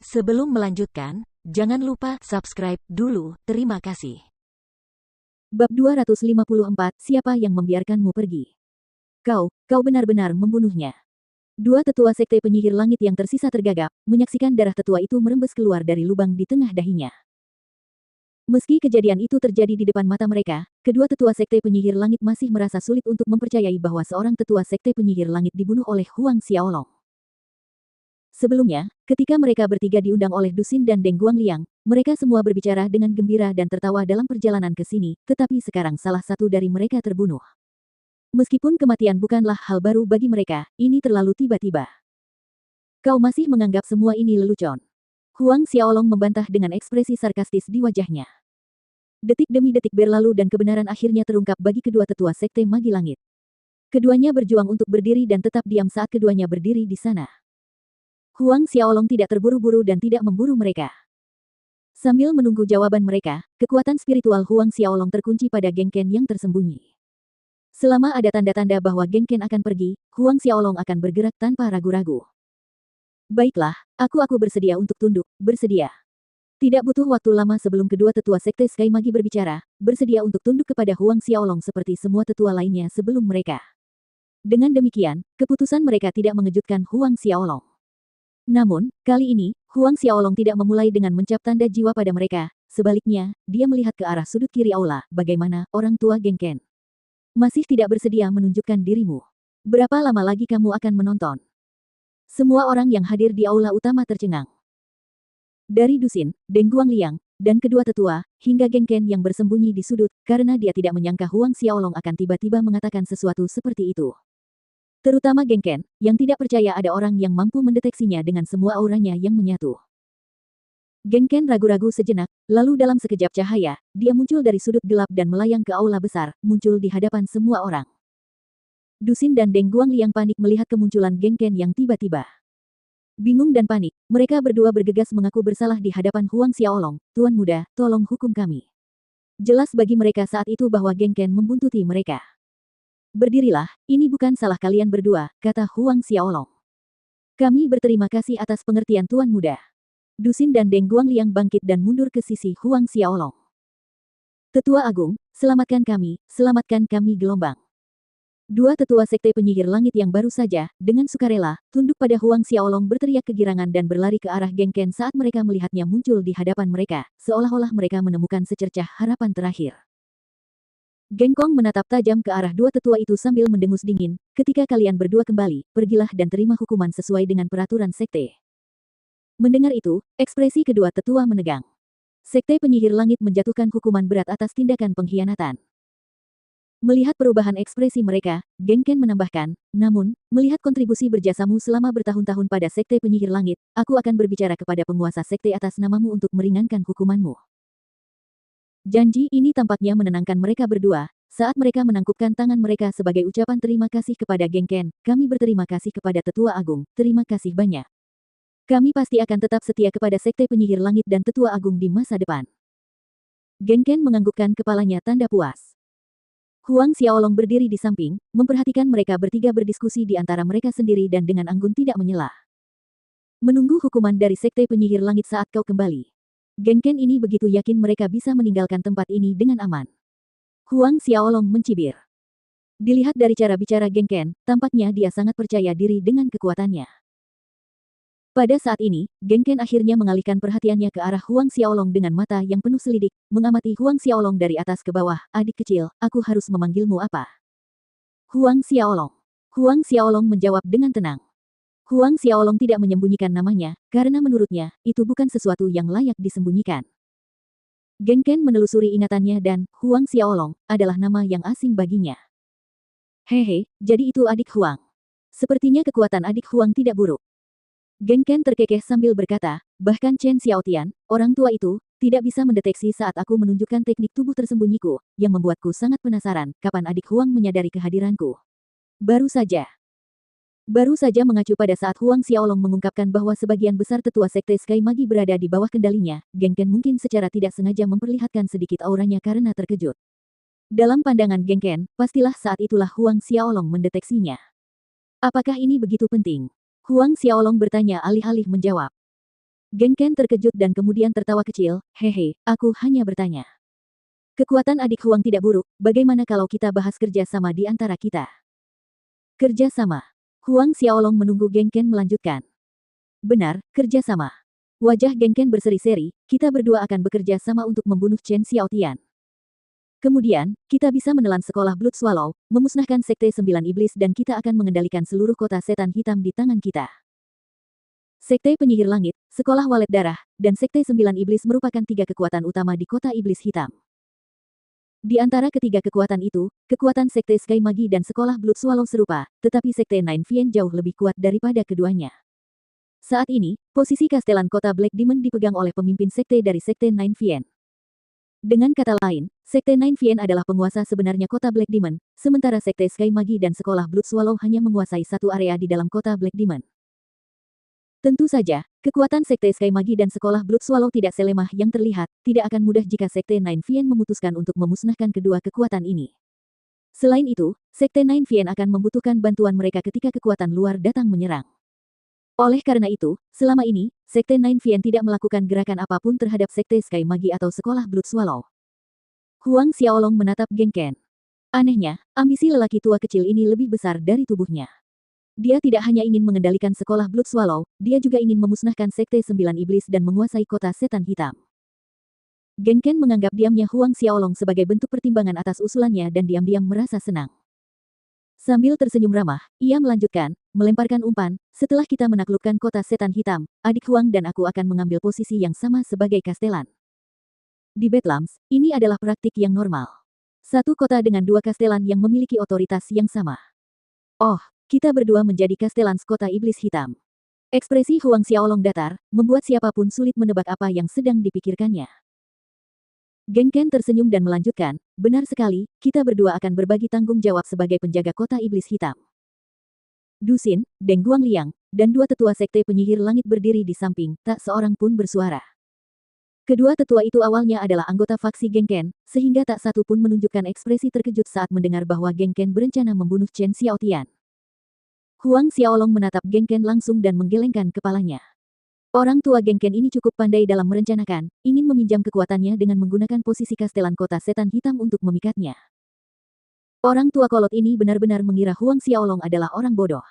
Sebelum melanjutkan, jangan lupa subscribe dulu. Terima kasih. Bab 254, siapa yang membiarkanmu pergi? Kau benar-benar membunuhnya. Dua tetua sekte penyihir langit yang tersisa tergagap, menyaksikan darah tetua itu merembes keluar dari lubang di tengah dahinya. Meski kejadian itu terjadi di depan mata mereka, kedua tetua sekte penyihir langit masih merasa sulit untuk mempercayai bahwa seorang tetua sekte penyihir langit dibunuh oleh Huang Xiaolong. Sebelumnya, ketika mereka bertiga diundang oleh Dusin dan Deng Guangliang, mereka semua berbicara dengan gembira dan tertawa dalam perjalanan ke sini, tetapi sekarang salah satu dari mereka terbunuh. Meskipun kematian bukanlah hal baru bagi mereka, ini terlalu tiba-tiba. Kau masih menganggap semua ini lelucon. Huang Xiaolong membantah dengan ekspresi sarkastis di wajahnya. Detik demi detik berlalu dan kebenaran akhirnya terungkap bagi kedua tetua sekte Magi Langit. Keduanya berjuang untuk berdiri dan tetap diam saat keduanya berdiri di sana. Huang Xiaolong tidak terburu-buru dan tidak memburu mereka. Sambil menunggu jawaban mereka, kekuatan spiritual Huang Xiaolong terkunci pada Geng Ken yang tersembunyi. Selama ada tanda-tanda bahwa Geng Ken akan pergi, Huang Xiaolong akan bergerak tanpa ragu-ragu. Baiklah, aku bersedia untuk tunduk, bersedia. Tidak butuh waktu lama sebelum kedua tetua sekte Sky Magi berbicara, bersedia untuk tunduk kepada Huang Xiaolong seperti semua tetua lainnya sebelum mereka. Dengan demikian, keputusan mereka tidak mengejutkan Huang Xiaolong. Namun, kali ini, Huang Xiaolong tidak memulai dengan mencap tanda jiwa pada mereka, sebaliknya, dia melihat ke arah sudut kiri aula, bagaimana, orang tua Geng Ken. Masih tidak bersedia menunjukkan dirimu. Berapa lama lagi kamu akan menonton? Semua orang yang hadir di aula utama tercengang. Dari Dusin, Deng Guangliang, dan kedua tetua, hingga Geng Ken yang bersembunyi di sudut, karena dia tidak menyangka Huang Xiaolong akan tiba-tiba mengatakan sesuatu seperti itu. Terutama Geng Ken, yang tidak percaya ada orang yang mampu mendeteksinya dengan semua auranya yang menyatu. Geng Ken ragu-ragu sejenak, lalu dalam sekejap cahaya, dia muncul dari sudut gelap dan melayang ke aula besar, muncul di hadapan semua orang. Dusin dan Deng Guangliang panik melihat kemunculan Geng Ken yang tiba-tiba. Bingung dan panik, mereka berdua bergegas mengaku bersalah di hadapan Huang Xiaolong, "Tuan muda, tolong hukum kami." Jelas bagi mereka saat itu bahwa Geng Ken membuntuti mereka. "Berdirilah, ini bukan salah kalian berdua," kata Huang Xiaolong. "Kami berterima kasih atas pengertian Tuan Muda." Dusin dan Deng Guangliang bangkit dan mundur ke sisi Huang Xiaolong. "Tetua Agung, selamatkan kami gelombang." Dua tetua sekte penyihir langit yang baru saja, dengan sukarela, tunduk pada Huang Xiaolong berteriak kegirangan dan berlari ke arah Geng Ken saat mereka melihatnya muncul di hadapan mereka, seolah-olah mereka menemukan secercah harapan terakhir. Geng Kong menatap tajam ke arah dua tetua itu sambil mendengus dingin, "Ketika kalian berdua kembali, pergilah dan terima hukuman sesuai dengan peraturan sekte." Mendengar itu, ekspresi kedua tetua menegang. Sekte penyihir langit menjatuhkan hukuman berat atas tindakan pengkhianatan. Melihat perubahan ekspresi mereka, Geng Ken menambahkan, "Namun, melihat kontribusi berjasamu selama bertahun-tahun pada sekte penyihir langit, aku akan berbicara kepada penguasa sekte atas namamu untuk meringankan hukumanmu." Janji ini tampaknya menenangkan mereka berdua, saat mereka menangkupkan tangan mereka sebagai ucapan terima kasih kepada Geng Ken. "Kami berterima kasih kepada Tetua Agung, terima kasih banyak. Kami pasti akan tetap setia kepada Sekte Penyihir Langit dan Tetua Agung di masa depan." Geng Ken menganggukkan kepalanya tanda puas. Huang Xiaolong berdiri di samping, memperhatikan mereka bertiga berdiskusi di antara mereka sendiri dan dengan anggun tidak menyela. "Menunggu hukuman dari Sekte Penyihir Langit saat kau kembali. Geng Ken ini begitu yakin mereka bisa meninggalkan tempat ini dengan aman." Huang Xiaolong mencibir. Dilihat dari cara bicara Geng Ken, tampaknya dia sangat percaya diri dengan kekuatannya. Pada saat ini, Geng Ken akhirnya mengalihkan perhatiannya ke arah Huang Xiaolong dengan mata yang penuh selidik, mengamati Huang Xiaolong dari atas ke bawah. "Adik kecil, aku harus memanggilmu apa?" "Huang Xiaolong." Huang Xiaolong menjawab dengan tenang. Huang Xiaolong tidak menyembunyikan namanya, karena menurutnya, itu bukan sesuatu yang layak disembunyikan. Geng Ken menelusuri ingatannya dan, Huang Xiaolong, adalah nama yang asing baginya. "Hehe, jadi itu adik Huang. Sepertinya kekuatan adik Huang tidak buruk." Geng Ken terkekeh sambil berkata, "Bahkan Chen Xiaotian, orang tua itu, tidak bisa mendeteksi saat aku menunjukkan teknik tubuh tersembunyiku, yang membuatku sangat penasaran, kapan adik Huang menyadari kehadiranku. Baru saja mengacu pada saat Huang Xiaolong mengungkapkan bahwa sebagian besar tetua sekte Sky Magi berada di bawah kendalinya, Geng Ken mungkin secara tidak sengaja memperlihatkan sedikit auranya karena terkejut. Dalam pandangan Geng Ken, pastilah saat itulah Huang Xiaolong mendeteksinya. "Apakah ini begitu penting?" Huang Xiaolong bertanya alih-alih menjawab. Geng Ken terkejut dan kemudian tertawa kecil, hehe, aku hanya bertanya. Kekuatan adik Huang tidak buruk, bagaimana kalau kita bahas kerja sama di antara kita? Kerja sama. Huang Xiaolong menunggu Geng Ken melanjutkan. Benar, kerja sama. Wajah Geng Ken berseri-seri, kita berdua akan bekerja sama untuk membunuh Chen Xiaotian. Kemudian, kita bisa menelan sekolah Blood Swallow, memusnahkan Sekte Sembilan Iblis dan kita akan mengendalikan seluruh kota setan hitam di tangan kita. Sekte Penyihir Langit, Sekolah Walet Darah, dan Sekte Sembilan Iblis merupakan tiga kekuatan utama di kota Iblis Hitam. Di antara ketiga kekuatan itu, kekuatan Sekte Sky Magi dan Sekolah Blood Swallow serupa, tetapi Sekte Nine Fien jauh lebih kuat daripada keduanya. Saat ini, posisi kastelan kota Black Demon dipegang oleh pemimpin sekte dari Sekte Nine Fien. Dengan kata lain, Sekte Nine Fien adalah penguasa sebenarnya kota Black Demon, sementara Sekte Sky Magi dan Sekolah Blood Swallow hanya menguasai satu area di dalam kota Black Demon. Tentu saja, kekuatan Sekte Sky Magi dan Sekolah Blood Swallow tidak selemah yang terlihat, tidak akan mudah jika Sekte Nine Fien memutuskan untuk memusnahkan kedua kekuatan ini. Selain itu, Sekte Nine Fien akan membutuhkan bantuan mereka ketika kekuatan luar datang menyerang. Oleh karena itu, selama ini, Sekte Nine Fien tidak melakukan gerakan apapun terhadap Sekte Sky Magi atau Sekolah Blood Swallow. Huang Xiaolong menatap Geng Ken. Anehnya, ambisi lelaki tua kecil ini lebih besar dari tubuhnya. Dia tidak hanya ingin mengendalikan Sekolah Blood Swallow, dia juga ingin memusnahkan Sekte Sembilan Iblis dan menguasai kota setan hitam. Geng Ken menganggap diamnya Huang Xiaolong sebagai bentuk pertimbangan atas usulannya dan diam-diam merasa senang. Sambil tersenyum ramah, ia melanjutkan, melemparkan umpan, setelah kita menaklukkan kota setan hitam, adik Huang dan aku akan mengambil posisi yang sama sebagai kastelan. Di Bedlams, ini adalah praktik yang normal. Satu kota dengan dua kastelan yang memiliki otoritas yang sama. Oh, kita berdua menjadi kastelan kota iblis hitam. Ekspresi Huang Xiaolong datar, membuat siapapun sulit menebak apa yang sedang dipikirkannya. Geng Ken tersenyum dan melanjutkan, benar sekali, kita berdua akan berbagi tanggung jawab sebagai penjaga kota iblis hitam. Dusin, Deng Guangliang, dan dua tetua sekte penyihir langit berdiri di samping, tak seorang pun bersuara. Kedua tetua itu awalnya adalah anggota faksi Geng Ken, sehingga tak satu pun menunjukkan ekspresi terkejut saat mendengar bahwa Geng Ken berencana membunuh Chen Xiaotian. Huang Xiaolong menatap Geng Ken langsung dan menggelengkan kepalanya. Orang tua Geng Ken ini cukup pandai dalam merencanakan, ingin meminjam kekuatannya dengan menggunakan posisi kastelan kota setan hitam untuk memikatnya. Orang tua kolot ini benar-benar mengira Huang Xiaolong adalah orang bodoh.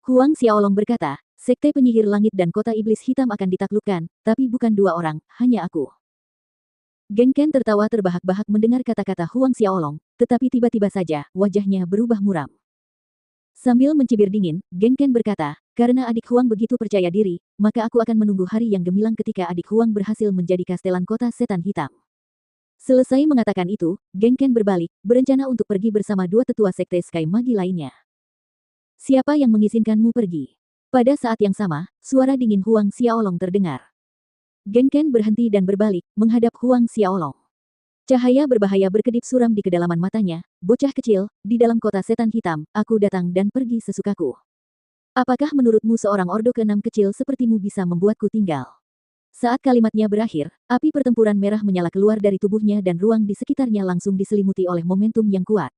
Huang Xiaolong berkata, Sekte Penyihir Langit dan Kota Iblis Hitam akan ditaklukkan, tapi bukan dua orang, hanya aku. Geng Ken tertawa terbahak-bahak mendengar kata-kata Huang Xiaolong, tetapi tiba-tiba saja, wajahnya berubah muram. Sambil mencibir dingin, Geng Ken berkata, karena adik Huang begitu percaya diri, maka aku akan menunggu hari yang gemilang ketika adik Huang berhasil menjadi kastelan kota setan hitam. Selesai mengatakan itu, Geng Ken berbalik, berencana untuk pergi bersama dua tetua sekte Sky Magi lainnya. Siapa yang mengizinkanmu pergi? Pada saat yang sama, suara dingin Huang Xiaolong terdengar. Geng Ken berhenti dan berbalik, menghadap Huang Xiaolong. Cahaya berbahaya berkedip suram di kedalaman matanya, bocah kecil, di dalam kota setan hitam, aku datang dan pergi sesukaku. Apakah menurutmu seorang ordo keenam kecil sepertimu bisa membuatku tinggal? Saat kalimatnya berakhir, api pertempuran merah menyala keluar dari tubuhnya dan ruang di sekitarnya langsung diselimuti oleh momentum yang kuat.